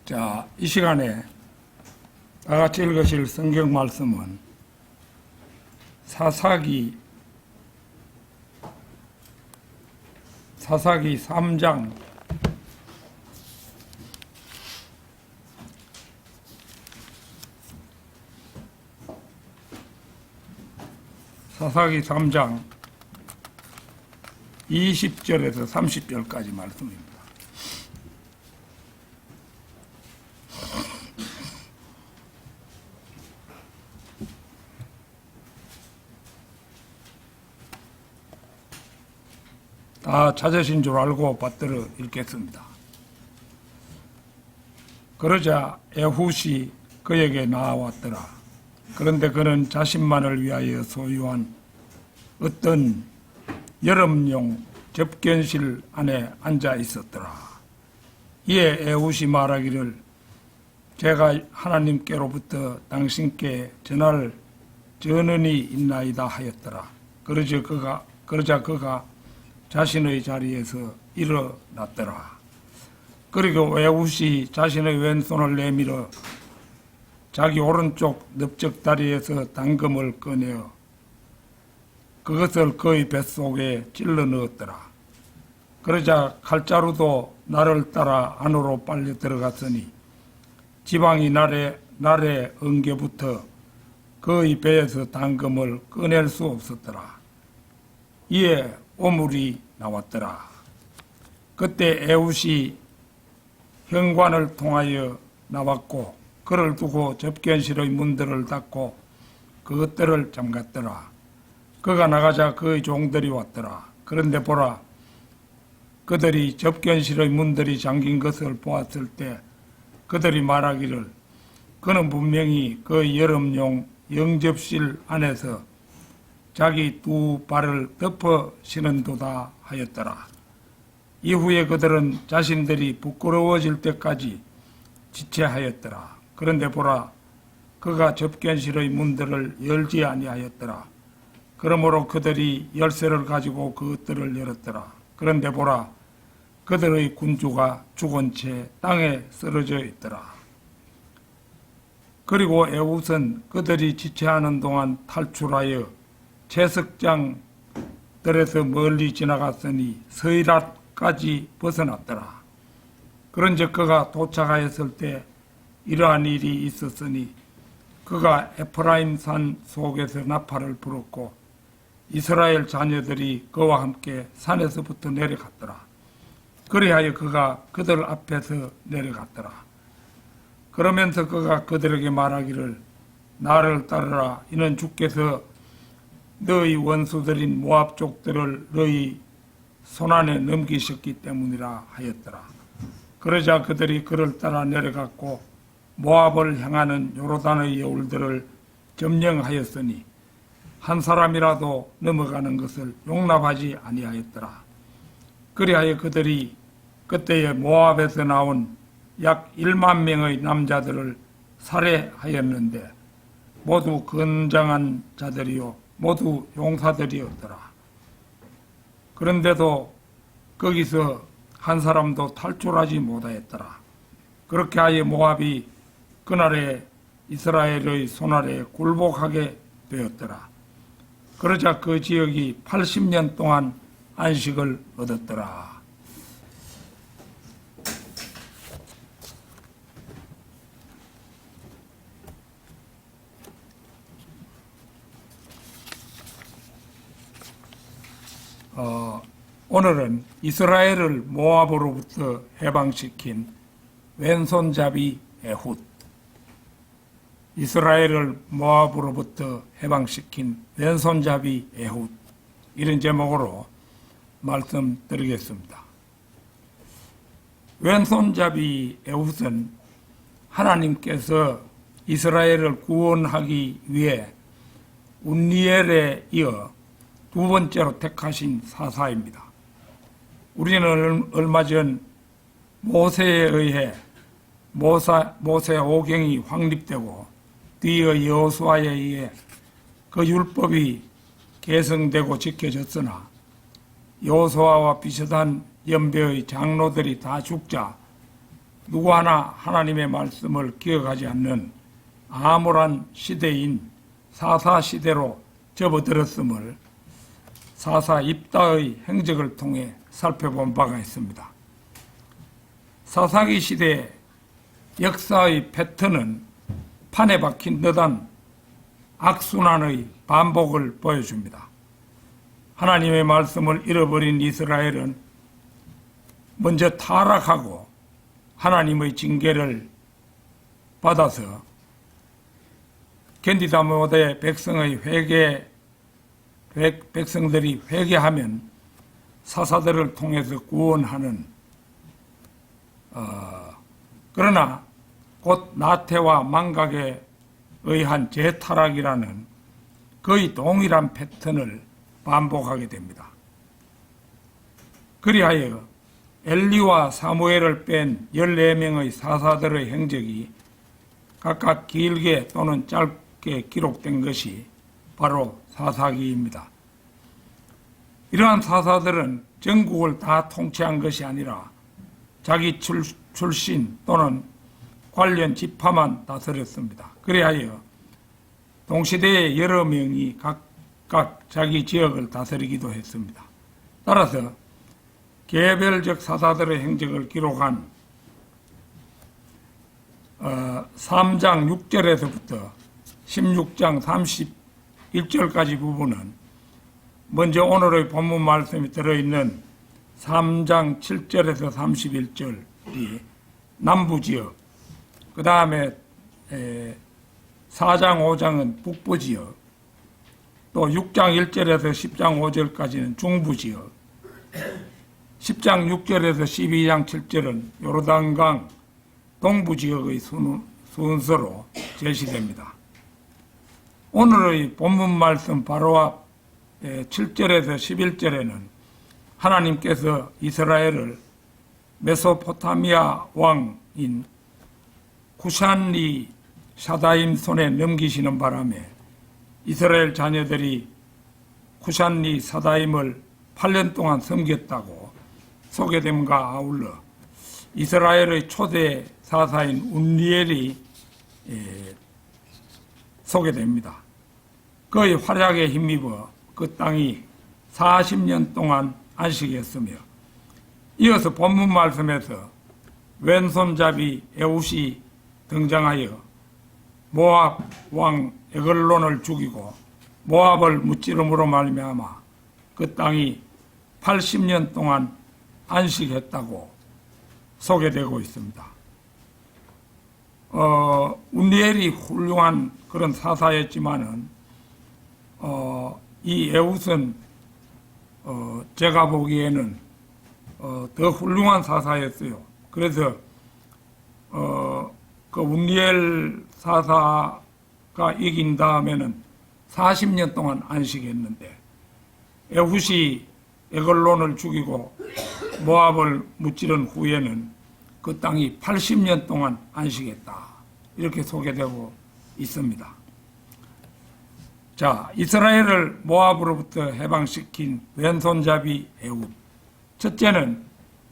자, 이 시간에 다 같이 읽으실 성경 말씀은 사사기 3장 20절에서 30절까지 말씀입니다. 다 찾으신 줄 알고 받들어 읽겠습니다. 그러자 에훗이 그에게 나아왔더라. 그런데 그는 자신만을 위하여 소유한 어떤 여름용 접견실 안에 앉아 있었더라. 이에 에훗이 말하기를 제가 하나님께로부터 당신께 전할 전언이 있나이다 하였더라. 그러자 그가 자신의 자리에서 일어났더라. 그리고 에훗이 자신의 왼손을 내밀어 자기 오른쪽 넓적다리에서 당금을 꺼내어 그것을 그의 뱃속에 찔러 넣었더라. 그러자 칼자루도 나를 따라 안으로 빨려 들어갔으니 지방이 날에 엉겨붙어 그의 배에서 당금을 꺼낼 수 없었더라. 이에 오물이 나왔더라. 그때 에훗이 현관을 통하여 나왔고 그를 두고 접견실의 문들을 닫고 그것들을 잠갔더라. 그가 나가자 그의 종들이 왔더라. 그런데 보라, 그들이 접견실의 문들이 잠긴 것을 보았을 때 그들이 말하기를 그는 분명히 그 여름용 영접실 안에서 자기 두 발을 덮어 쉬는도다 하였더라. 이후에 그들은 자신들이 부끄러워질 때까지 지체하였더라. 그런데 보라, 그가 접견실의 문들을 열지 아니하였더라. 그러므로 그들이 열쇠를 가지고 그것들을 열었더라. 그런데 보라, 그들의 군주가 죽은 채 땅에 쓰러져 있더라. 그리고 에훗은 그들이 지체하는 동안 탈출하여 채석장들에서 멀리 지나갔으니 서이랏까지 벗어났더라. 그런즉 그가 도착하였을 때 이러한 일이 있었으니 그가 에프라임 산 속에서 나팔을 불었고 이스라엘 자녀들이 그와 함께 산에서부터 내려갔더라. 그리하여 그가 그들 앞에서 내려갔더라. 그러면서 그가 그들에게 말하기를 나를 따르라. 이는 주께서 너희 원수들인 모압 족들을 너희 손안에 넘기셨기 때문이라 하였더라. 그러자 그들이 그를 따라 내려갔고 모압을 향하는 요르단의 여울들을 점령하였으니 한 사람이라도 넘어가는 것을 용납하지 아니하였더라. 그리하여 그들이 그때에 모압에서 나온 약 1만 명의 남자들을 살해하였는데 모두 건장한 자들이요 모두 용사들이었더라. 그런데도 거기서 한 사람도 탈출하지 못하였더라. 그렇게 하여 모압이 그날에 이스라엘의 손아래 굴복하게 되었더라. 그러자 그 지역이 80년 동안 안식을 얻었더라. 오늘은 이스라엘을 모압으로부터 해방시킨 왼손잡이 에훗, 이스라엘을 모압으로부터 해방시킨 왼손잡이 에훗, 이런 제목으로 말씀드리겠습니다. 왼손잡이 에훗은 하나님께서 이스라엘을 구원하기 위해 운니엘에 이어 두 번째로 택하신 사사입니다. 우리는 얼마 전 모세에 의해 모세 오경이 확립되고 뒤의 여호수아에 의해 그 율법이 계승되고 지켜졌으나 여호수아와 비슷한 연배의 장로들이 다 죽자 누구 하나 하나님의 말씀을 기억하지 않는 암울한 시대인 사사 시대로 접어들었음을 사사 입다의 행적을 통해 살펴본 바가 있습니다. 사사기 시대 역사의 패턴은 판에 박힌 듯한 악순환의 반복을 보여줍니다. 하나님의 말씀을 잃어버린 이스라엘은 먼저 타락하고 하나님의 징계를 받아서 견디다 못해 백성들이 회개하면 사사들을 통해서 구원하는 그러나 곧 나태와 망각에 의한 재타락이라는 거의 동일한 패턴을 반복하게 됩니다. 그리하여 엘리와 사무엘을 뺀 14명의 사사들의 행적이 각각 길게 또는 짧게 기록된 것이 바로 사사기입니다. 이러한 사사들은 전국을 다 통치한 것이 아니라 자기 출신 또는 관련 지파만 다스렸습니다. 그리하여 동시대에 여러 명이 각각 자기 지역을 다스리기도 했습니다. 따라서 개별적 사사들의 행적을 기록한 3장 6절에서부터 16장 31절까지 부분은 먼저 오늘의 본문 말씀이 들어있는 3장 7절에서 31절이 남부지역, 그 다음에 4장 5장은 북부지역, 또 6장 1절에서 10장 5절까지는 중부지역, 10장 6절에서 12장 7절은 요르단강 동부지역의 순서로 제시됩니다. 오늘의 본문 말씀 바로 앞 7절에서 11절에는 하나님께서 이스라엘을 메소포타미아 왕인 쿠샨리 샤다임 손에 넘기시는 바람에 이스라엘 자녀들이 쿠샨리 샤다임을 8년 동안 섬겼다고 소개됨과 아울러 이스라엘의 초대 사사인 운리엘이 소개됩니다. 그의 활약에 힘입어 그 땅이 40년 동안 안식했으며 이어서 본문 말씀에서 왼손잡이 에웃이 등장하여 모압 왕 에글론을 죽이고 모압을 무찌름으로 말미암아 그 땅이 80년 동안 안식했다고 소개되고 있습니다. 운리엘이 훌륭한 그런 사사였지만은 이 에웃은 제가 보기에는 더 훌륭한 사사였어요. 그래서 그 운리엘 사사가 이긴 다음에는 40년 동안 안식했는데 에훗이 에글론을 죽이고 모압을 무찌른 후에는 그 땅이 80년 동안 안식했다. 이렇게 소개되고 있습니다. 자, 이스라엘을 모압으로부터 해방시킨 왼손잡이 에훗. 첫째는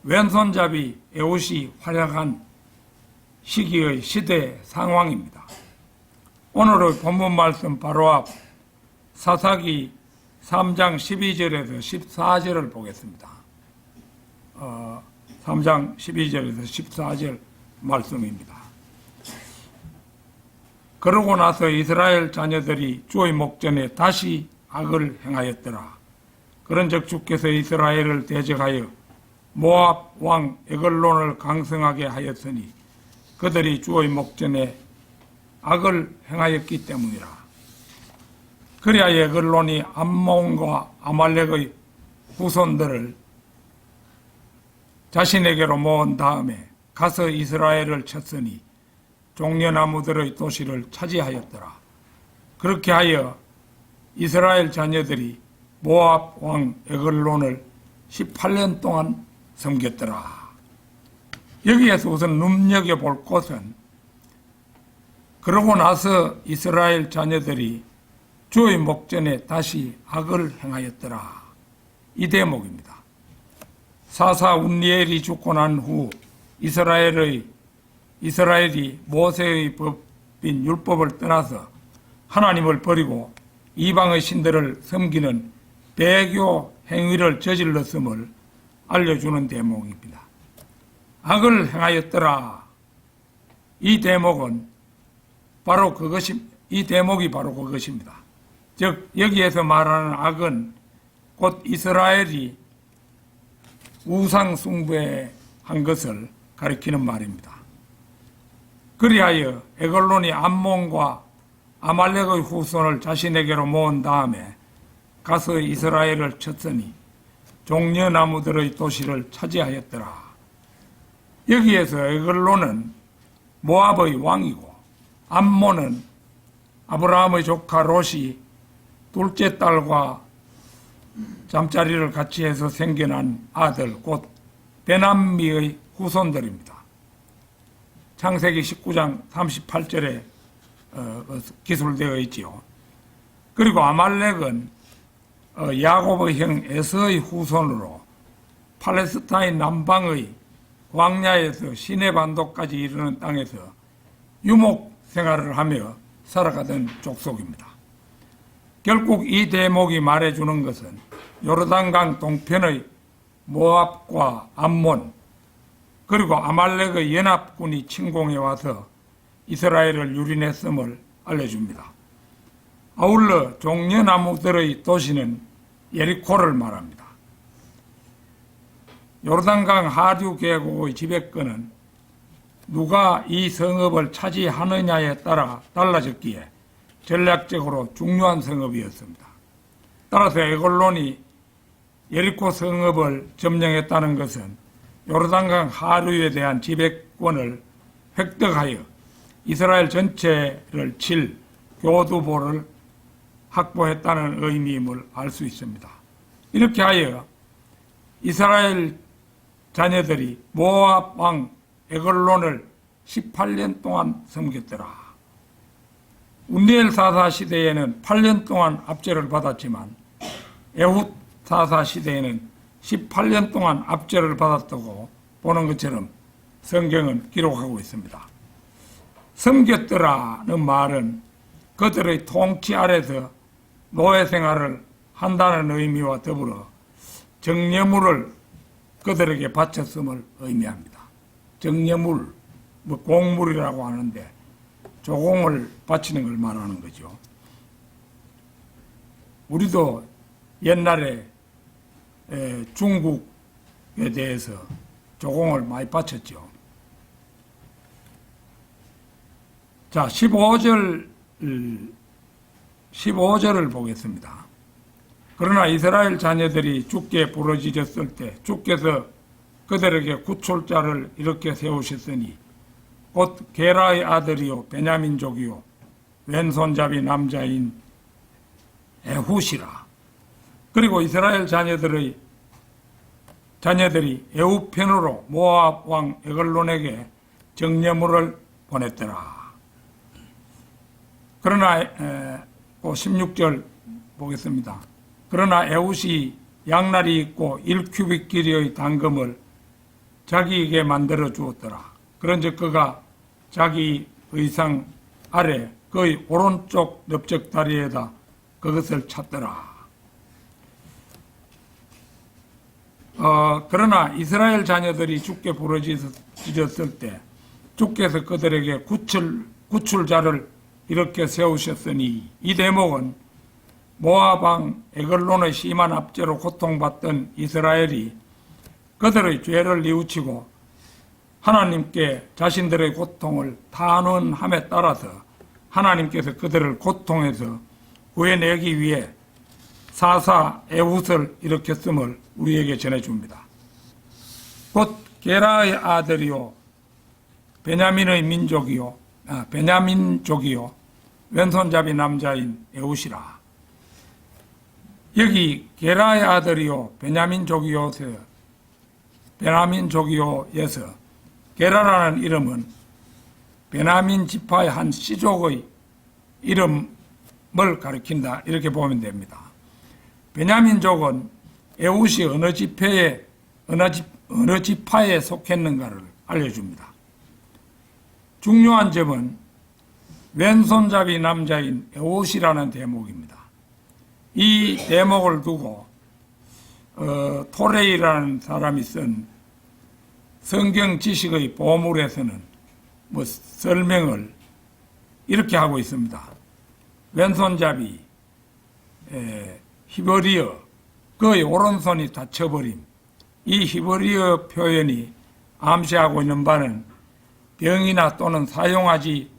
왼손잡이 에훗이 활약한 시기의 시대 상황입니다. 오늘의 본문 말씀 바로 앞 사사기 3장 12절에서 14절을 보겠습니다. 3장 12절에서 14절 말씀입니다. 그러고 나서 이스라엘 자녀들이 주의 목전에 다시 악을 행하였더라. 그런즉 주께서 이스라엘을 대적하여 모압 왕 에글론을 강성하게 하였으니 그들이 주의 목전에 악을 행하였기 때문이라. 그리하여 에글론이 암몬과 아말렉의 후손들을 자신에게로 모은 다음에 가서 이스라엘을 쳤으니 종려나무들의 도시를 차지하였더라. 그렇게 하여 이스라엘 자녀들이 모압 왕 에글론을 18년 동안 섬겼더라. 여기에서 우선 눈여겨볼 것은 그러고 나서 이스라엘 자녀들이 주의 목전에 다시 악을 행하였더라. 이 대목입니다. 사사 운리엘이 죽고 난 후 이스라엘의 이스라엘이 모세의 법인 율법을 떠나서 하나님을 버리고 이방의 신들을 섬기는 배교 행위를 저질렀음을 알려주는 대목입니다. 악을 행하였더라. 이 대목이 바로 그것입니다. 즉 여기에서 말하는 악은 곧 이스라엘이 우상 숭배한 것을 가리키는 말입니다. 그리하여 에글론이 암몬과 아말렉의 후손을 자신에게로 모은 다음에 가서 이스라엘을 쳤으니 종려나무들의 도시를 차지하였더라. 여기에서 에글론은 모압의 왕이고 암몬은 아브라함의 조카 롯이 둘째 딸과 잠자리를 같이 해서 생겨난 아들 곧 베남미의 후손들입니다. 창세기 19장 38절에 기술되어 있지요. 그리고 아말렉은 야곱의 형 에서의 후손으로 팔레스타인 남방의 광야에서 시내반도까지 이르는 땅에서 유목 생활을 하며 살아가던 족속입니다. 결국 이 대목이 말해주는 것은 요르단강 동편의 모압과 암몬 그리고 아말렉의 연합군이 침공해 와서 이스라엘을 유린했음을 알려줍니다. 아울러 종려나무들의 도시는 예리코를 말합니다. 요르단강 하류 계곡의 지배권은 누가 이 성읍을 차지하느냐에 따라 달라졌기에 전략적으로 중요한 성읍이었습니다. 따라서 에글론이 예리코 성읍을 점령했다는 것은 요르단강 하류에 대한 지배권을 획득하여 이스라엘 전체를 칠 교두보를 확보했다는 의미임을 알 수 있습니다. 이렇게 하여 이스라엘 자녀들이 모압 왕 에글론을 18년 동안 섬겼더라. 운니엘 사사 시대에는 8년 동안 압제를 받았지만 에훗 사사 시대에는 18년 동안 압제를 받았다고 보는 것처럼 성경은 기록하고 있습니다. 섬겼더라는 말은 그들의 통치 아래서 노예 생활을 한다는 의미와 더불어 정려물을 그들에게 바쳤음을 의미합니다. 정려물, 곡물이라고 하는데 조공을 바치는 걸 말하는 거죠. 우리도 옛날에 중국에 대해서 조공을 많이 바쳤죠. 자, 15절을 보겠습니다. 그러나 이스라엘 자녀들이 주께 부르짖었을 때 주께서 그들에게 구출자를 이렇게 세우셨으니 곧 게라의 아들이요 베냐민족이요 왼손잡이 남자인 에훗이라. 그리고 이스라엘 자녀들이 에훗 편으로 모압 왕 에글론에게 정려물을 보냈더라. 그러나 16절 보겠습니다. 그러나 에훗이 양날이 있고 1큐빅 길이의 당금을 자기에게 만들어 주었더라. 그런즉 그가 자기 의상 아래 그의 오른쪽 넓적다리에다 그것을 찾더라. 그러나 이스라엘 자녀들이 주께 부르짖었을 때 주께서 그들에게 구출자를 이렇게 세우셨으니 이 대목은 모압 왕 에글론의 심한 압제로 고통받던 이스라엘이 그들의 죄를 뉘우치고 하나님께 자신들의 고통을 탄원함에 따라서 하나님께서 그들을 고통에서 구해내기 위해 사사 에훗을 일으켰음을 우리에게 전해줍니다. 곧 게라의 아들이요 베냐민족이요 왼손잡이 남자인 에훗이라. 여기 게라의 아들이요 베냐민족이요에서 게라라는 이름은 베냐민 지파의 한 씨족의 이름을 가리킨다, 이렇게 보면 됩니다. 베냐민족은 에훗이 어느 지파에 속했는가를 알려줍니다. 중요한 점은 왼손잡이 남자인 에옷이라는 대목입니다. 이 대목을 두고 토레이라는 사람이 쓴 성경 지식의 보물에서는 설명을 이렇게 하고 있습니다. 왼손잡이 히브리어 그의 오른손이 다쳐버림. 이 히브리어 표현이 암시하고 있는 바는 병이나 또는 사용하지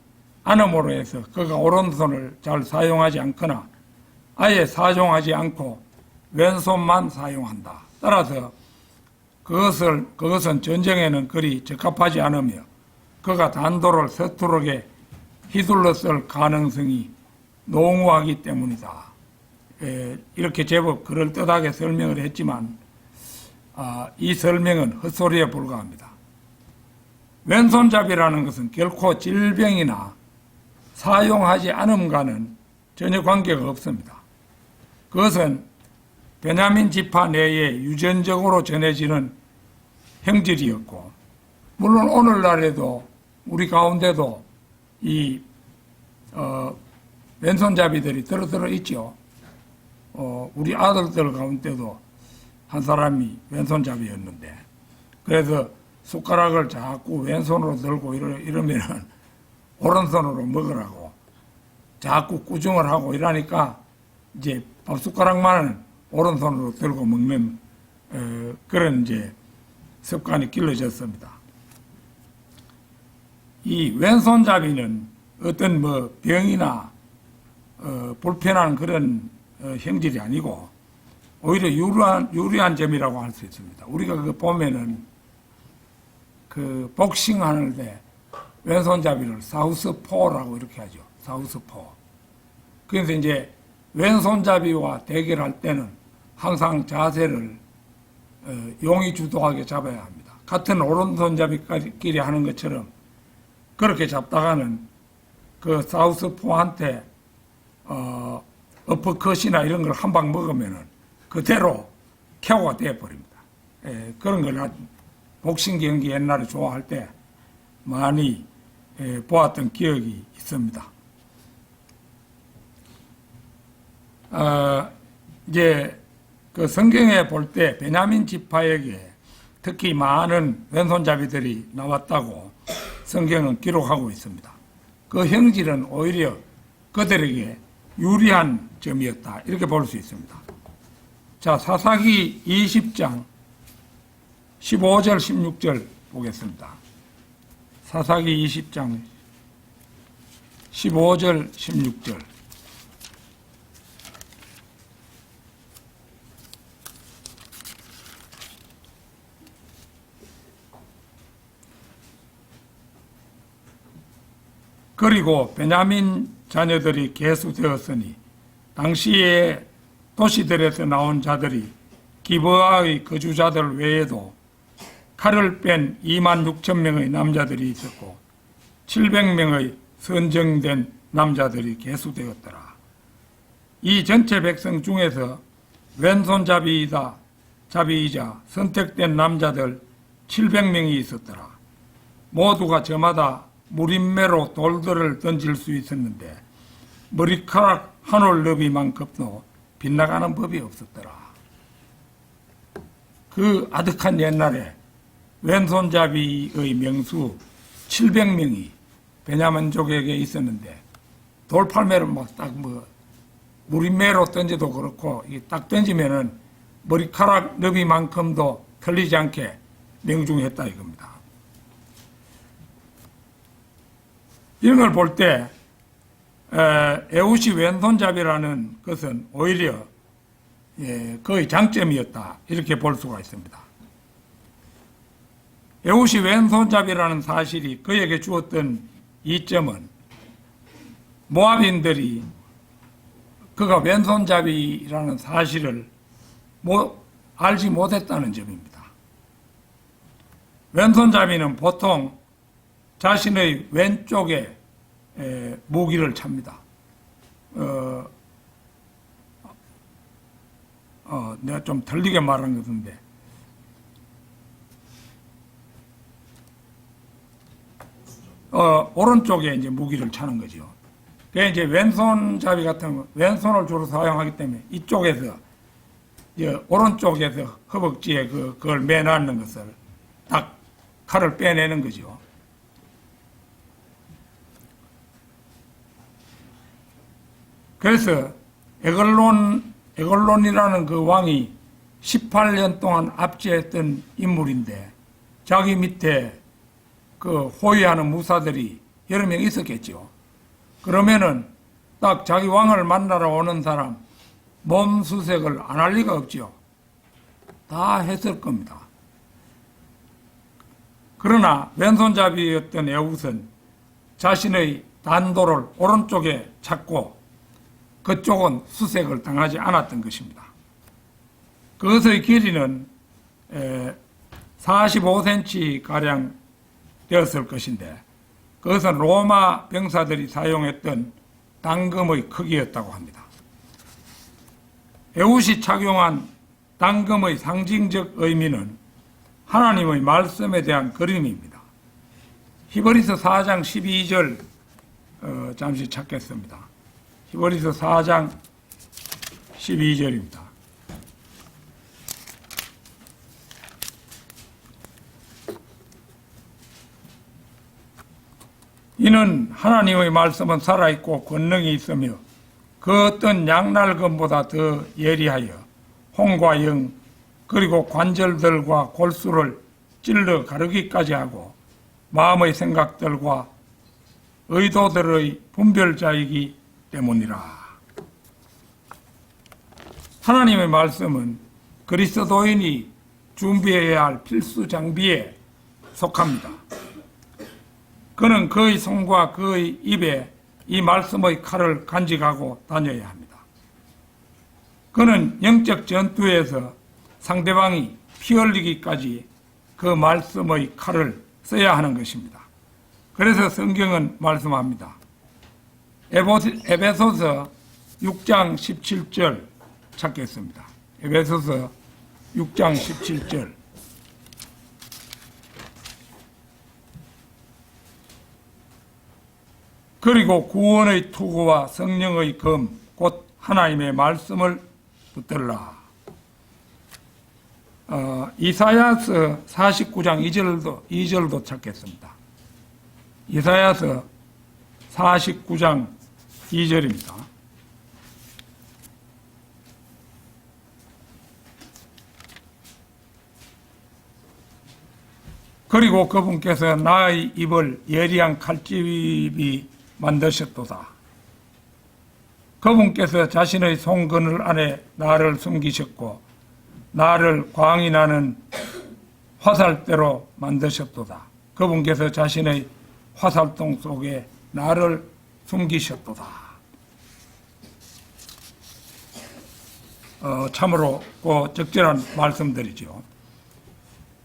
않음으로 해서 그가 오른손을 잘 사용하지 않거나 아예 사용하지 않고 왼손만 사용한다. 따라서 그것은 전쟁에는 그리 적합하지 않으며 그가 단도를 서투르게 휘둘렀을 가능성이 농후하기 때문이다. 이렇게 제법 그럴듯하게 설명을 했지만 이 설명은 헛소리에 불과합니다. 왼손잡이라는 것은 결코 질병이나 사용하지 않음과는 전혀 관계가 없습니다. 그것은 베냐민 지파 내에 유전적으로 전해지는 형질이었고, 물론 오늘날에도 우리 가운데도 이 왼손잡이들이 들어 있죠. 우리 아들들 가운데도 한 사람이 왼손잡이였는데, 그래서 숟가락을 자꾸 왼손으로 들고 이러면은 오른손으로 먹으라고 자꾸 꾸중을 하고 이러니까 이제 밥숟가락만은 오른손으로 들고 먹는 그런 이제 습관이 길러졌습니다. 이 왼손잡이는 어떤 병이나 불편한 그런 형질이 아니고 오히려 유리한 점이라고 할 수 있습니다. 우리가 그거 보면은 그 복싱 하는 때 왼손잡이를 사우스포라고 이렇게 하죠. 사우스포. 그래서 이제 왼손잡이와 대결할 때는 항상 자세를 용이 주도하게 잡아야 합니다. 같은 오른손잡이끼리 하는 것처럼 그렇게 잡다가는 그 사우스포한테 어퍼컷이나 이런 걸 한 방 먹으면은 그대로 KO가 되어버립니다. 그런 걸 복싱 경기 옛날에 좋아할 때 많이 보았던 기억이 있습니다. 이제 그 성경에 볼 때 베냐민 지파에게 특히 많은 왼손잡이들이 나왔다고 성경은 기록하고 있습니다. 그 형질은 오히려 그들에게 유리한 점이었다. 이렇게 볼 수 있습니다. 자, 사사기 20장 15절 16절 보겠습니다. 사사기 20장 15절 16절. 그리고 베냐민 자녀들이 계수되었으니 당시에 도시들에서 나온 자들이 기브아의 거주자들 외에도 칼을 뺀 2만 6천 명의 남자들이 있었고 700명의 선정된 남자들이 계수되었더라. 이 전체 백성 중에서 왼손잡이이자 선택된 남자들 700명이 있었더라. 모두가 저마다 무림매로 돌들을 던질 수 있었는데 머리카락 한 올 너비만큼도 빗나가는 법이 없었더라. 그 아득한 옛날에 왼손잡이의 명수 700명이 베냐민족에게 있었는데 돌팔매를 무림매로 던져도 그렇고 딱 던지면은 머리카락 너비만큼도 틀리지 않게 명중했다 이겁니다. 이런 걸 볼 때 에웃이 왼손잡이라는 것은 오히려 그의 장점이었다 이렇게 볼 수가 있습니다. 에웃이 왼손잡이라는 사실이 그에게 주었던 이점은 모압인들이 그가 왼손잡이라는 사실을 알지 못했다는 점입니다. 왼손잡이는 보통 자신의 왼쪽에 무기를 찹니다. 내가 좀 틀리게 말한 것 같은데 오른쪽에 이제 무기를 차는 거죠. 그게 이제 왼손잡이 같은 거, 왼손을 주로 사용하기 때문에 이쪽에서, 오른쪽에서 허벅지에 그걸 매놨는 것을 딱 칼을 빼내는 거죠. 그래서 에글론이라는 그 왕이 18년 동안 압제했던 인물인데 자기 밑에 그 호위하는 무사들이 여러 명 있었겠죠. 그러면은 딱 자기 왕을 만나러 오는 사람 몸 수색을 안 할 리가 없죠. 다 했을 겁니다. 그러나 왼손잡이였던 에훗은 자신의 단도를 오른쪽에 찾고 그쪽은 수색을 당하지 않았던 것입니다. 그것의 길이는 45cm가량 되었을 것인데 그것은 로마 병사들이 사용했던 당금의 크기였다고 합니다. 에훗이 착용한 당금의 상징적 의미는 하나님의 말씀에 대한 그림입니다. 히브리서 4장 12절 잠시 찾겠습니다. 히브리서 4장 12절입니다. 이는 하나님의 말씀은 살아있고 권능이 있으며 그 어떤 양날검보다 더 예리하여 홍과 영 그리고 관절들과 골수를 찔러 가르기까지 하고 마음의 생각들과 의도들의 분별자이기 때문이라. 하나님의 말씀은 그리스도인이 준비해야 할 필수 장비에 속합니다. 그는 그의 손과 그의 입에 이 말씀의 칼을 간직하고 다녀야 합니다. 그는 영적 전투에서 상대방이 피 흘리기까지 그 말씀의 칼을 써야 하는 것입니다. 그래서 성경은 말씀합니다. 에베소서 6장 17절 찾겠습니다. 에베소서 6장 17절. 그리고 구원의 투구와 성령의 검, 곧 하나님의 말씀을 붙들라. 이사야서 49장 2절도 찾겠습니다. 이사야서 49장 2절입니다. 그리고 그분께서 나의 입을 예리한 칼집이 만드셨도다. 그분께서 자신의 손그늘 안에 나를 숨기셨고 나를 광이 나는 화살대로 만드셨도다. 그분께서 자신의 화살통 속에 나를 숨기셨도다. 참으로 적절한 말씀들이죠.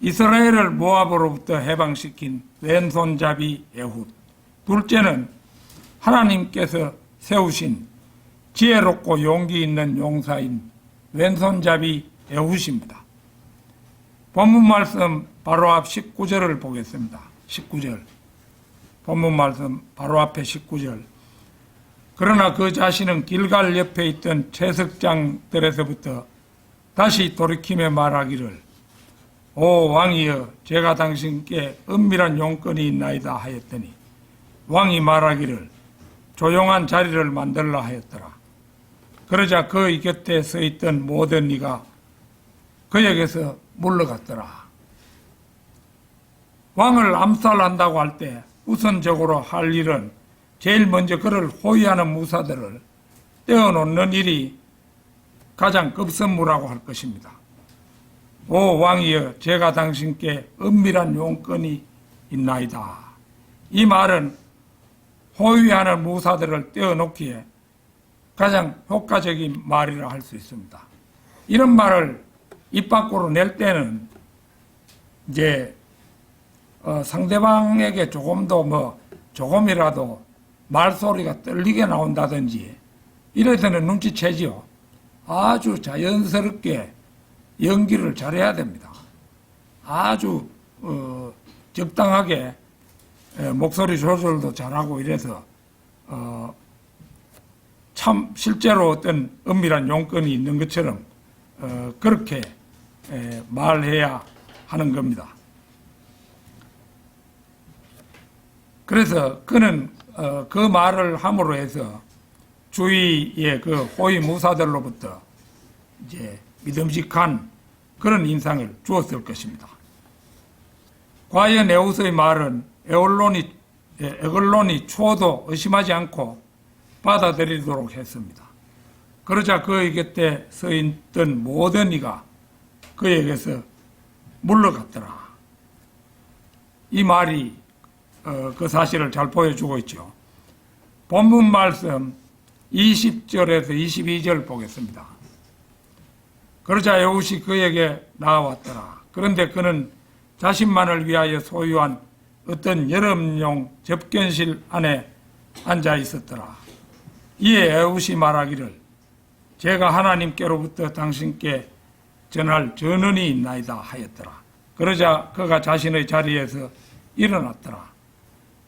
이스라엘을 모압으로부터 해방시킨 왼손잡이 에훗. 둘째는 하나님께서 세우신 지혜롭고 용기 있는 용사인 왼손잡이 에훗입니다. 본문 말씀 바로 앞 19절을 보겠습니다. 19절. 본문 말씀 바로 앞에 19절. 그러나 그 자신은 길갈 옆에 있던 채석장들에서부터 다시 돌이키며 말하기를 오 왕이여 제가 당신께 은밀한 용건이 있나이다 하였더니 왕이 말하기를 조용한 자리를 만들라 하였더라. 그러자 그의 곁에 서 있던 모든 이가 그에게서 물러갔더라. 왕을 암살한다고 할 때 우선적으로 할 일은 제일 먼저 그를 호위하는 무사들을 떼어놓는 일이 가장 급선무라고 할 것입니다. 오 왕이여 제가 당신께 은밀한 용건이 있나이다. 이 말은 호위하는 무사들을 떼어놓기에 가장 효과적인 말이라 할 수 있습니다. 이런 말을 입 밖으로 낼 때는 이제 상대방에게 조금이라도 말소리가 떨리게 나온다든지 이래서는 눈치채지요. 아주 자연스럽게 연기를 잘해야 됩니다. 아주 적당하게 목소리 조절도 잘하고 이래서 참 실제로 어떤 은밀한 용건이 있는 것처럼 그렇게 말해야 하는 겁니다. 그래서 그는 그 말을 함으로 해서 주위의 그 호위무사들로부터 이제 믿음직한 그런 인상을 주었을 것입니다. 과연 에웃의 말은 에글론이 추워도 의심하지 않고 받아들이도록 했습니다. 그러자 그의 곁에 서 있던 모든 이가 그에게서 물러갔더라. 이 말이 그 사실을 잘 보여주고 있죠. 본문 말씀 20절에서 22절 보겠습니다. 그러자 에웃이 그에게 나아왔더라. 그런데 그는 자신만을 위하여 소유한 어떤 여름용 접견실 안에 앉아 있었더라. 이에 에웃이 말하기를 제가 하나님께로부터 당신께 전할 전언이 있나이다 하였더라. 그러자 그가 자신의 자리에서 일어났더라.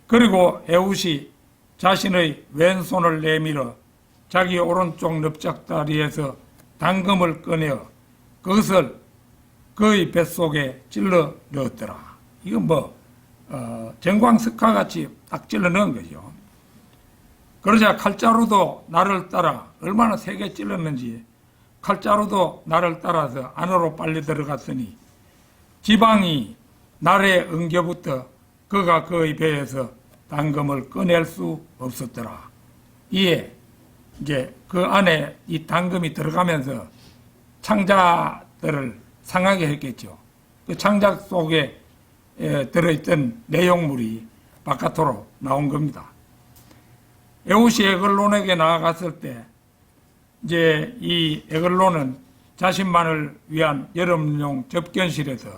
그리고 에웃이 자신의 왼손을 내밀어 자기 오른쪽 넓적다리에서 당금을 꺼내어 그것을 그의 뱃속에 찔러 넣었더라. 이건 정광석화같이 딱 찔러 넣은 거죠. 그러자 칼자루도 나를 따라 얼마나 세게 찔렀는지 칼자루도 나를 따라서 안으로 빨려 들어갔으니 지방이 날에 엉겨붙어 그가 그의 배에서 당금을 꺼낼 수 없었더라. 이에 이제 그 안에 이 당금이 들어가면서 창자들을 상하게 했겠죠. 그 창자 속에 들어있던 내용물이 바깥으로 나온 겁니다. 에웃이 에글론에게 나아갔을 때 이제 이 에글론은 자신만을 위한 여름용 접견실에서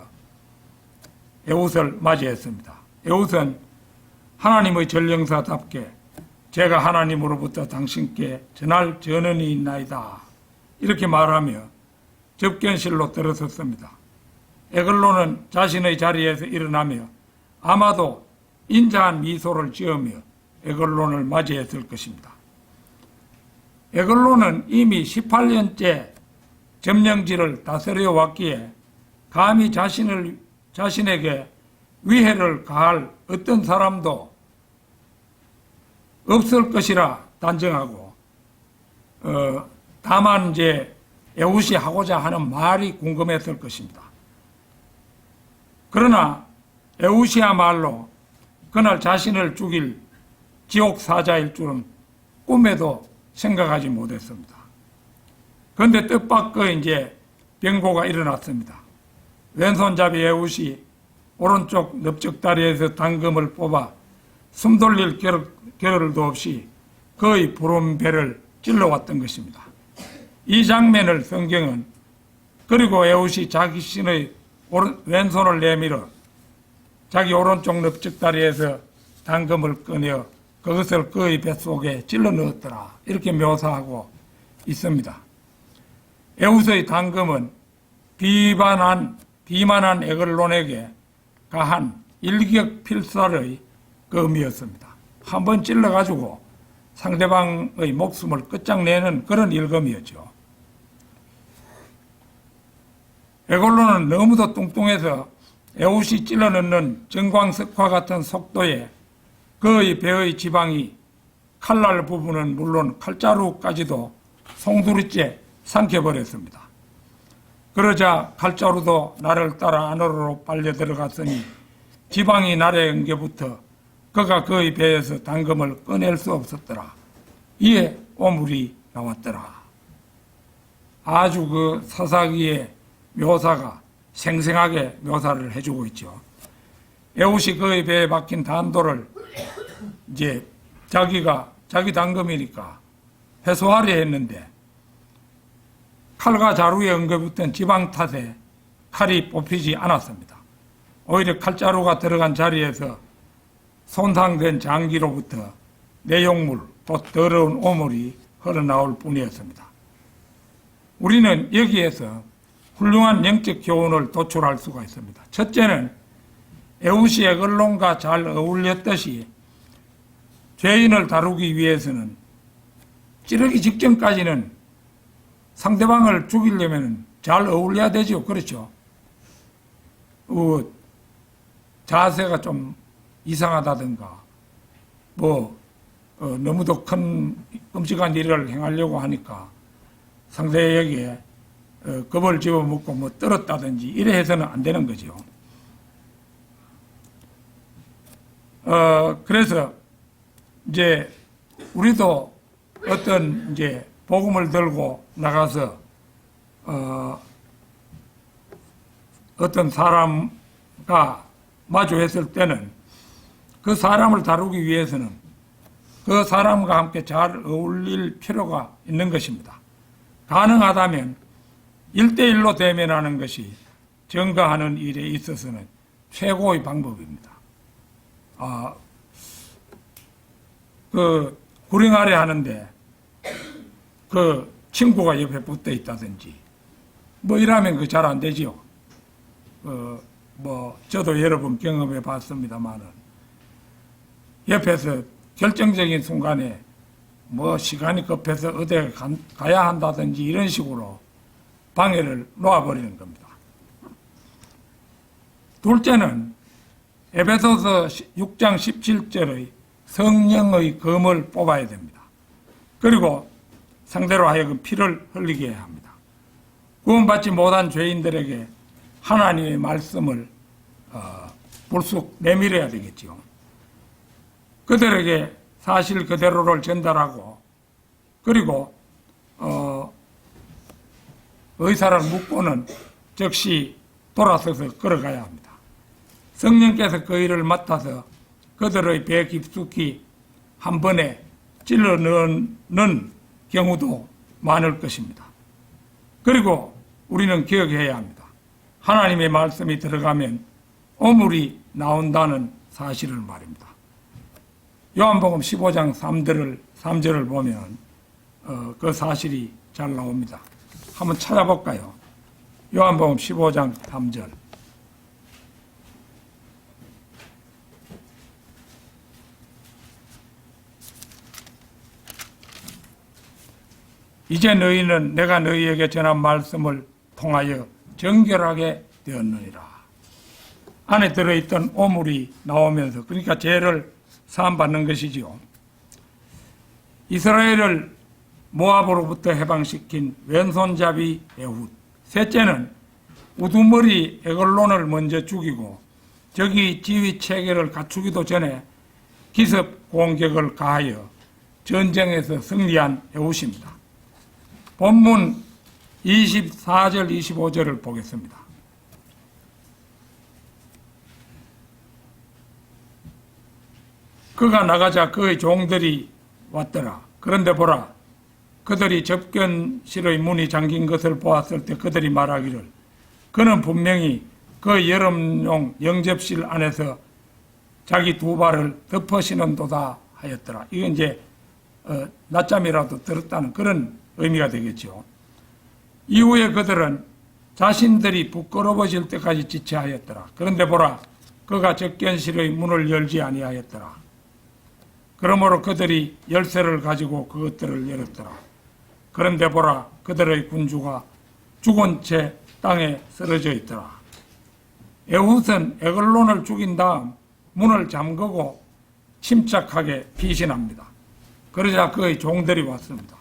에웃을 맞이했습니다. 에웃은 하나님의 전령사답게 제가 하나님으로부터 당신께 전할 전언이 있나이다 이렇게 말하며 접견실로 들어섰습니다. 에글론은 자신의 자리에서 일어나며 아마도 인자한 미소를 지으며 에글론을 맞이했을 것입니다. 에글론은 이미 18년째 점령지를 다스려 왔기에 감히 자신에게 위해를 가할 어떤 사람도 없을 것이라 단정하고 다만 이제 에웃이 하고자 하는 말이 궁금했을 것입니다. 그러나 에웃이야말로 그날 자신을 죽일 지옥 사자일 줄은 꿈에도 생각하지 못했습니다. 그런데 뜻밖의 이제 변고가 일어났습니다. 왼손잡이 에웃이 오른쪽 넓적다리에서 당금을 뽑아 숨 돌릴 겨를도 없이 그의 부른 배를 찔러왔던 것입니다. 이 장면을 성경은 그리고 에웃이 자신의 왼손을 내밀어 자기 오른쪽 넓적다리에서 당금을 꺼내어 그것을 그의 뱃속에 찔러 넣었더라 이렇게 묘사하고 있습니다. 에웃의 당금은 비만한 에글론에게 가한 일격필살의 그 의미였습니다. 한번 찔러가지고 상대방의 목숨을 끝장내는 그런 일검이었죠. 에글론은 너무도 뚱뚱해서 에웃이 찔러 넣는 정광석화 같은 속도에 그의 배의 지방이 칼날 부분은 물론 칼자루까지도 송두리째 삼켜버렸습니다. 그러자 칼자루도 날을 따라 안으로 빨려 들어갔으니 지방이 날에 엉겨붙어 그가 그의 배에서 당금을 꺼낼 수 없었더라. 이에 오물이 나왔더라. 아주 그 사사기의 묘사가 생생하게 묘사를 해주고 있죠. 에웃이 그의 배에 박힌 단도를 이제 자기 당금이니까 회수하려 했는데 칼과 자루에 엉겨붙은 지방 탓에 칼이 뽑히지 않았습니다. 오히려 칼자루가 들어간 자리에서 손상된 장기로부터 내용물 또 더러운 오물이 흘러나올 뿐이었습니다. 우리는 여기에서 훌륭한 영적 교훈을 도출할 수가 있습니다. 첫째는 에훗이 에글론과 잘 어울렸듯이 죄인을 다루기 위해서는 찌르기 직전까지는 상대방을 죽이려면 잘 어울려야 되죠. 그렇죠? 자세가 좀 이상하다든가 너무도 큰 끔찍한 일을 행하려고 하니까 상대에게 겁을 집어먹고 떨었다든지 이래 해서는 안 되는 거죠. 그래서 이제 우리도 어떤 이제 복음을 들고 나가서 어떤 사람과 마주했을 때는 그 사람을 다루기 위해서는 그 사람과 함께 잘 어울릴 필요가 있는 것입니다. 가능하다면 1대1로 대면하는 것이 증거하는 일에 있어서는 최고의 방법입니다. 구령하려 하는데 그 친구가 옆에 붙어 있다든지 이러면 잘 안 되지요. 저도 여러 번 경험해 봤습니다만은 옆에서 결정적인 순간에 시간이 급해서 어디 가야 한다든지 이런 식으로 방해를 놓아버리는 겁니다. 둘째는 에베소서 6장 17절의 성령의 검을 뽑아야 됩니다. 그리고 상대로 하여금 피를 흘리게 해야 합니다. 구원받지 못한 죄인들에게 하나님의 말씀을 불쑥 내밀어야 되겠죠. 그들에게 사실 그대로를 전달하고 그리고 의사를 묻고는 즉시 돌아서서 걸어가야 합니다. 성령께서 그 일을 맡아서 그들의 배 깊숙이 한 번에 찔러 넣는 경우도 많을 것입니다. 그리고 우리는 기억해야 합니다. 하나님의 말씀이 들어가면 오물이 나온다는 사실을 말입니다. 요한복음 15장 3절을 보면 그 사실이 잘 나옵니다. 한번 찾아볼까요? 요한복음 15장 3절. 이제 너희는 내가 너희에게 전한 말씀을 통하여 정결하게 되었느니라. 안에 들어있던 오물이 나오면서 그러니까 죄를 사함받는 것이지요. 이스라엘을 모압으로부터 해방시킨 왼손잡이 에훗. 셋째는 우두머리 에글론을 먼저 죽이고 저기 지휘 체계를 갖추기도 전에 기습 공격을 가하여 전쟁에서 승리한 에훗입니다. 본문 24절 25절을 보겠습니다. 그가 나가자 그의 종들이 왔더라. 그런데 보라, 그들이 접견실의 문이 잠긴 것을 보았을 때 그들이 말하기를 그는 분명히 그 여름용 영접실 안에서 자기 두 발을 덮어 신은도다 하였더라. 이건 이제 낮잠이라도 들었다는 그런 의미가 되겠죠. 이후에 그들은 자신들이 부끄러워질 때까지 지체하였더라. 그런데 보라, 그가 접견실의 문을 열지 아니하였더라. 그러므로 그들이 열쇠를 가지고 그것들을 열었더라. 그런데 보라, 그들의 군주가 죽은 채 땅에 쓰러져 있더라. 에훗은 에글론을 죽인 다음 문을 잠그고 침착하게 피신합니다. 그러자 그의 종들이 왔습니다.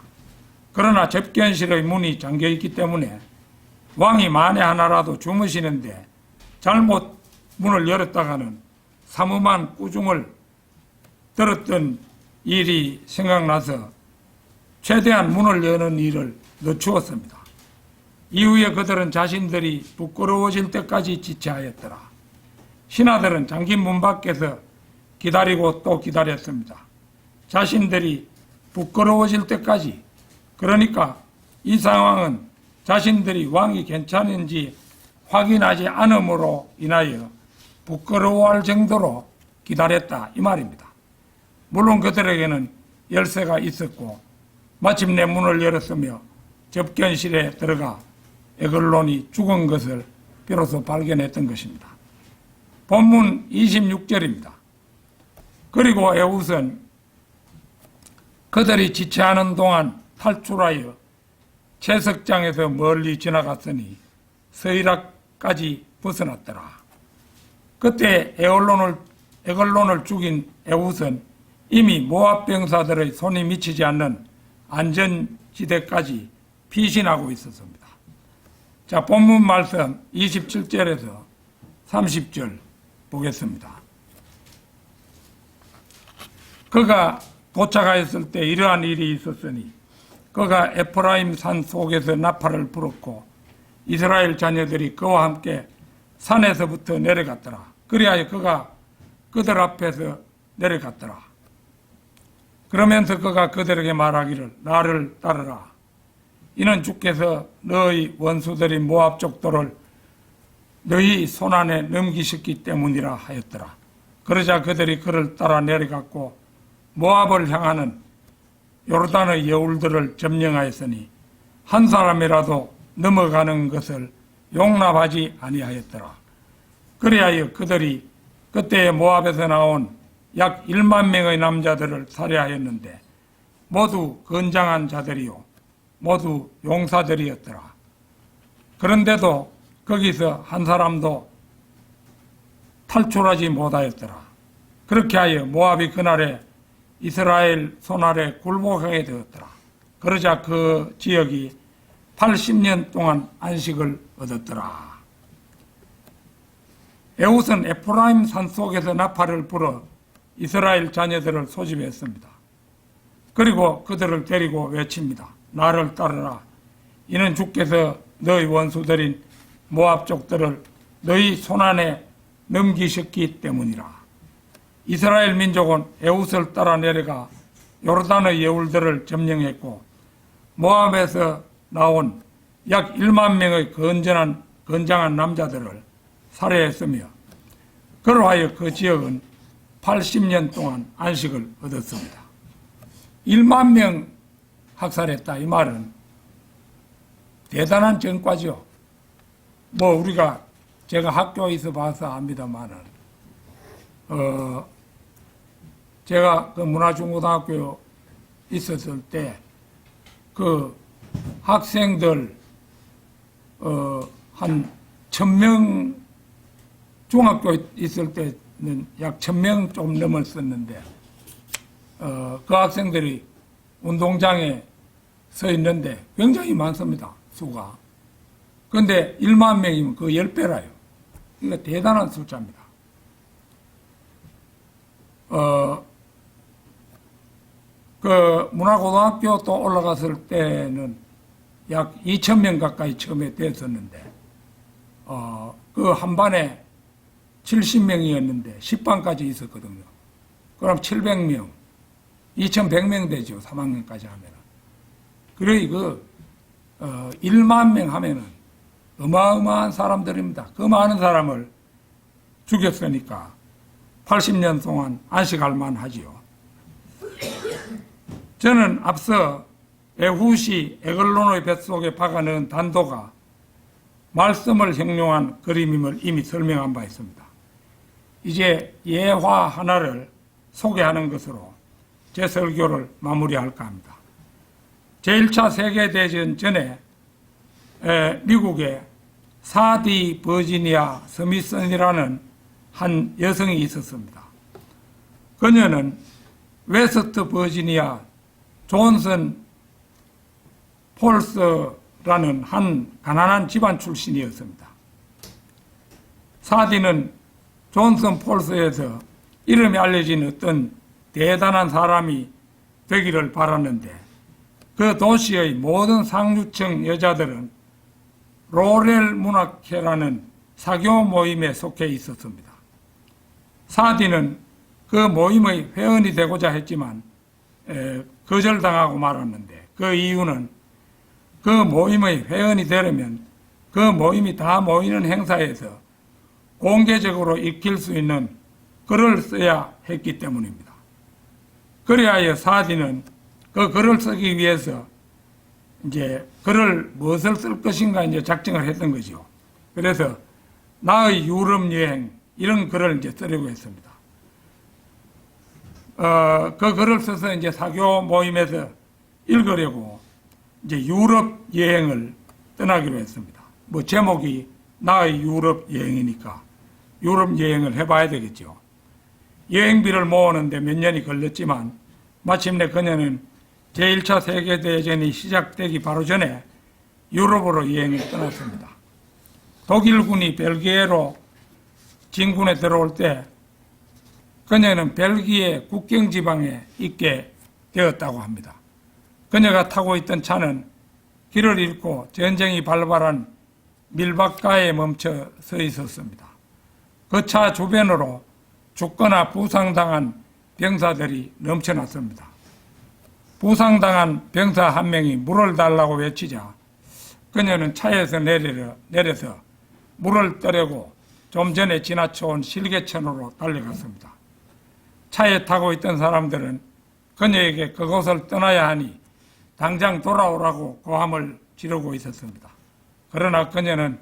그러나 접견실의 문이 잠겨있기 때문에 왕이 만에 하나라도 주무시는데 잘못 문을 열었다가는 삼엄한 꾸중을 들었던 일이 생각나서 최대한 문을 여는 일을 늦추었습니다. 이후에 그들은 자신들이 부끄러워질 때까지 지체하였더라. 신하들은 잠긴 문 밖에서 기다리고 또 기다렸습니다. 자신들이 부끄러워질 때까지. 그러니까 이 상황은 자신들이 왕이 괜찮은지 확인하지 않음으로 인하여 부끄러워할 정도로 기다렸다 이 말입니다. 물론 그들에게는 열쇠가 있었고 마침내 문을 열었으며 접견실에 들어가 에글론이 죽은 것을 비로소 발견했던 것입니다. 본문 26절입니다. 그리고 에훗은 그들이 지체하는 동안 탈출하여 채석장에서 멀리 지나갔으니 서이락까지 벗어났더라. 그때 에글론을 죽인 에훗은 이미 모압 병사들의 손이 미치지 않는 안전지대까지 피신하고 있었습니다. 자, 본문 말씀 27절에서 30절 보겠습니다. 그가 도착하였을 때 이러한 일이 있었으니 그가 에프라임 산 속에서 나팔을 불었고 이스라엘 자녀들이 그와 함께 산에서부터 내려갔더라. 그리하여 그가 그들 앞에서 내려갔더라. 그러면서 그가 그들에게 말하기를 나를 따르라. 이는 주께서 너희 원수들인 모압 족도를 너희 손안에 넘기셨기 때문이라 하였더라. 그러자 그들이 그를 따라 내려갔고 모압을 향하는 요르단의 여울들을 점령하였으니 한 사람이라도 넘어가는 것을 용납하지 아니하였더라. 그리하여 그들이 그때 모압에서 나온 약 1만 명의 남자들을 살해하였는데 모두 건장한 자들이요 모두 용사들이었더라. 그런데도 거기서 한 사람도 탈출하지 못하였더라. 그렇게 하여 모압이 그날에 이스라엘 손아래 굴복하게 되었더라. 그러자 그 지역이 80년 동안 안식을 얻었더라. 에훗은 에프라임 산속에서 나팔을 불어 이스라엘 자녀들을 소집했습니다. 그리고 그들을 데리고 외칩니다. 나를 따르라. 이는 주께서 너희 원수들인 모압 족들을 너희 손안에 넘기셨기 때문이라. 이스라엘 민족은 에훗을 따라 내려가 요르단의 여울들을 점령했고 모압에서 나온 약 1만 명의 건장한 남자들을 살해했으며 그러하여 그 지역은 80년 동안 안식을 얻었습니다. 1만 명 학살했다 이 말은 대단한 전과죠. 우리가 제가 학교에서 봐서 압니다만은 제가 그 문화중고등학교 있었을 때 그 학생들 한 1000명 중학교 있을 때는 약 1000명 좀 넘었었는데 그 학생들이 운동장에 서 있는데 굉장히 많습니다. 수가. 그런데 1만 명이면 그 10배라요. 이거 대단한 숫자입니다. 그 문화고등학교 또 올라갔을 때는 약 2,000명 가까이 처음에 됐었는데 그 한 반에 70명이었는데 10반까지 있었거든요. 그럼 700명, 2,100명 되죠. 3학년까지 하면은. 그래 그 1만 명 하면은 어마어마한 사람들입니다. 그 많은 사람을 죽였으니까 80년 동안 안식할 만하지요. 저는 앞서 에훗이 에글론의 뱃속에 박아넣은 단도가 말씀을 형용한 그림임을 이미 설명한 바 있습니다. 이제 예화 하나를 소개하는 것으로 제 설교를 마무리할까 합니다. 제1차 세계대전 전에 미국의 사디 버지니아 스미슨이라는 한 여성이 있었습니다. 그녀는 웨스트 버지니아 존슨 폴스라는 한 가난한 집안 출신이었습니다. 사디는 존슨 폴스에서 이름이 알려진 어떤 대단한 사람이 되기를 바랐는데 그 도시의 모든 상류층 여자들은 로렐 문학회라는 사교 모임에 속해 있었습니다. 사디는 그 모임의 회원이 되고자 했지만 거절당하고 말았는데 그 이유는 그 모임의 회원이 되려면 그 모임이 다 모이는 행사에서 공개적으로 익힐 수 있는 글을 써야 했기 때문입니다. 그리하여 사디는 그 글을 쓰기 위해서 이제 글을 무엇을 쓸 것인가 이제 작정을 했던 거죠. 그래서 나의 유럽 여행 이런 글을 이제 쓰려고 했습니다. 그 글을 써서 이제 사교 모임에서 읽으려고 이제 유럽 여행을 떠나기로 했습니다. 뭐 제목이 나의 유럽 여행이니까 유럽 여행을 해봐야 되겠죠. 여행비를 모으는데 몇 년이 걸렸지만 마침내 그녀는 제1차 세계대전이 시작되기 바로 전에 유럽으로 여행을 떠났습니다. 독일군이 벨기에로 진군에 들어올 때 그녀는 벨기에 국경지방에 있게 되었다고 합니다. 그녀가 타고 있던 차는 길을 잃고 전쟁이 발발한 밀박가에 멈춰 서 있었습니다. 그 차 주변으로 죽거나 부상당한 병사들이 넘쳐났습니다. 부상당한 병사 한 명이 물을 달라고 외치자 그녀는 차에서 내려서 물을 떠려고 좀 전에 지나쳐온 실개천으로 달려갔습니다. 차에 타고 있던 사람들은 그녀에게 그곳을 떠나야 하니 당장 돌아오라고 고함을 지르고 있었습니다. 그러나 그녀는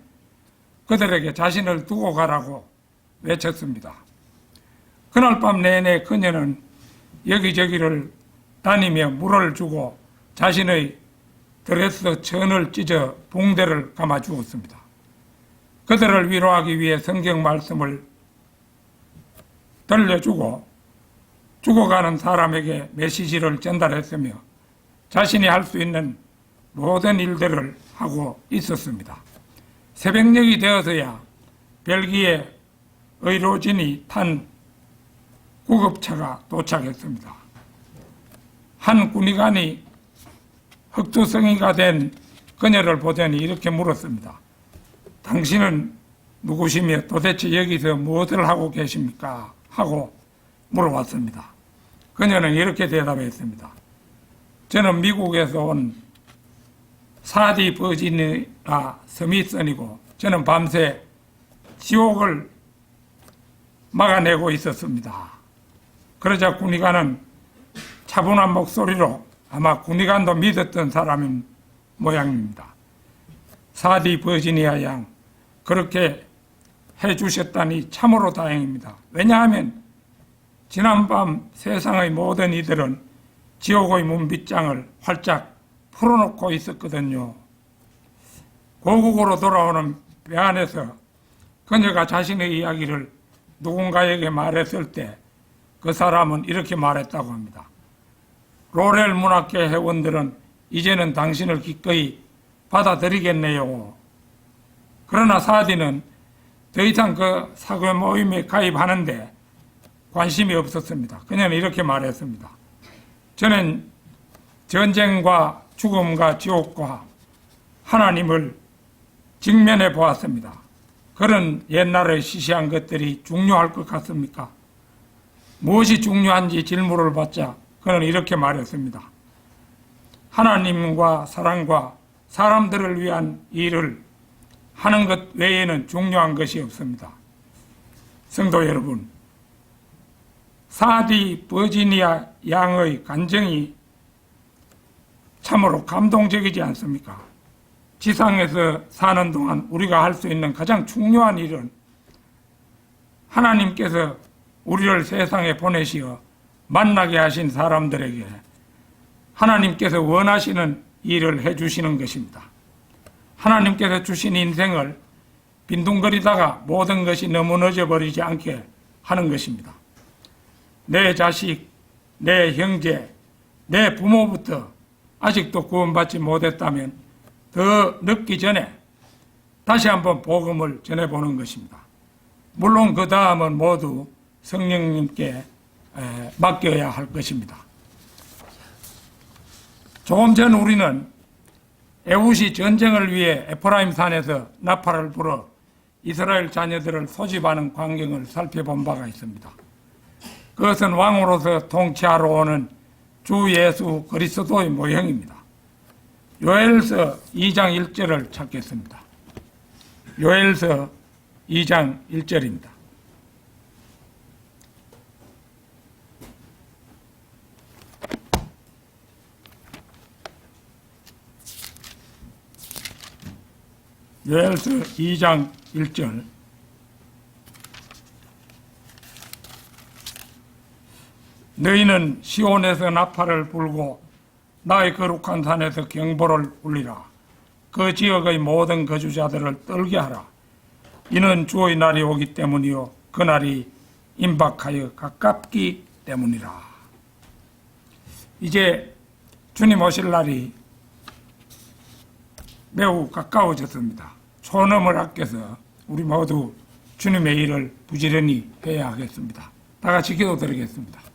그들에게 자신을 두고 가라고 외쳤습니다. 그날 밤 내내 그녀는 여기저기를 다니며 물을 주고 자신의 드레스 천을 찢어 붕대를 감아 주었습니다. 그들을 위로하기 위해 성경 말씀을 들려주고 죽어가는 사람에게 메시지를 전달했으며 자신이 할 수 있는 모든 일들을 하고 있었습니다. 새벽녘이 되어서야 벨기에 의료진이 탄 구급차가 도착했습니다. 한 군의관이 흑투성이가 된 그녀를 보더니 이렇게 물었습니다. 당신은 누구시며 도대체 여기서 무엇을 하고 계십니까? 하고 물어봤습니다. 그녀는 이렇게 대답했습니다. 저는 미국에서 온 사디 버지니아 스미슨이고 저는 밤새 지옥을 막아내고 있었습니다. 그러자 군의관은 차분한 목소리로 아마 군의관도 믿었던 사람인 모양입니다. 사디 버지니아 양 그렇게 해주셨다니 참으로 다행입니다. 왜냐하면 지난밤 세상의 모든 이들은 지옥의 문빗장을 활짝 풀어놓고 있었거든요. 고국으로 돌아오는 배 안에서 그녀가 자신의 이야기를 누군가에게 말했을 때 그 사람은 이렇게 말했다고 합니다. 로렐 문학계 회원들은 이제는 당신을 기꺼이 받아들이겠네요. 그러나 사디는 더 이상 그 사교 모임에 가입하는데 관심이 없었습니다. 그녀는 이렇게 말했습니다. 저는 전쟁과 죽음과 지옥과 하나님을 직면해 보았습니다. 그런 옛날에 시시한 것들이 중요할 것 같습니까? 무엇이 중요한지 질문을 받자 그는 이렇게 말했습니다. 하나님과 사랑과 사람들을 위한 일을 하는 것 외에는 중요한 것이 없습니다. 성도 여러분, 사디 버지니아 양의 간증이 참으로 감동적이지 않습니까? 지상에서 사는 동안 우리가 할 수 있는 가장 중요한 일은 하나님께서 우리를 세상에 보내시어 만나게 하신 사람들에게 하나님께서 원하시는 일을 해주시는 것입니다. 하나님께서 주신 인생을 빈둥거리다가 모든 것이 너무 늦어버리지 않게 하는 것입니다. 내 자식, 내 형제, 내 부모부터 아직도 구원받지 못했다면 더 늦기 전에 다시 한번 복음을 전해보는 것입니다. 물론 그 다음은 모두 성령님께 맡겨야 할 것입니다. 조금 전 우리는 에훗이 전쟁을 위해 에프라임 산에서 나팔을 불어 이스라엘 자녀들을 소집하는 광경을 살펴본 바가 있습니다. 그것은 왕으로서 통치하러 오는 주 예수 그리스도의 모형입니다. 요엘서 2장 1절을 찾겠습니다. 요엘서 2장 1절입니다. 요엘서 2장 1절 너희는 시온에서 나팔을 불고 나의 거룩한 산에서 경보를 울리라. 그 지역의 모든 거주자들을 떨게 하라. 이는 주의 날이 오기 때문이요 그 날이 임박하여 가깝기 때문이라. 이제 주님 오실 날이 매우 가까워졌습니다. 초놈을 아껴서 우리 모두 주님의 일을 부지런히 해야 하겠습니다. 다 같이 기도드리겠습니다.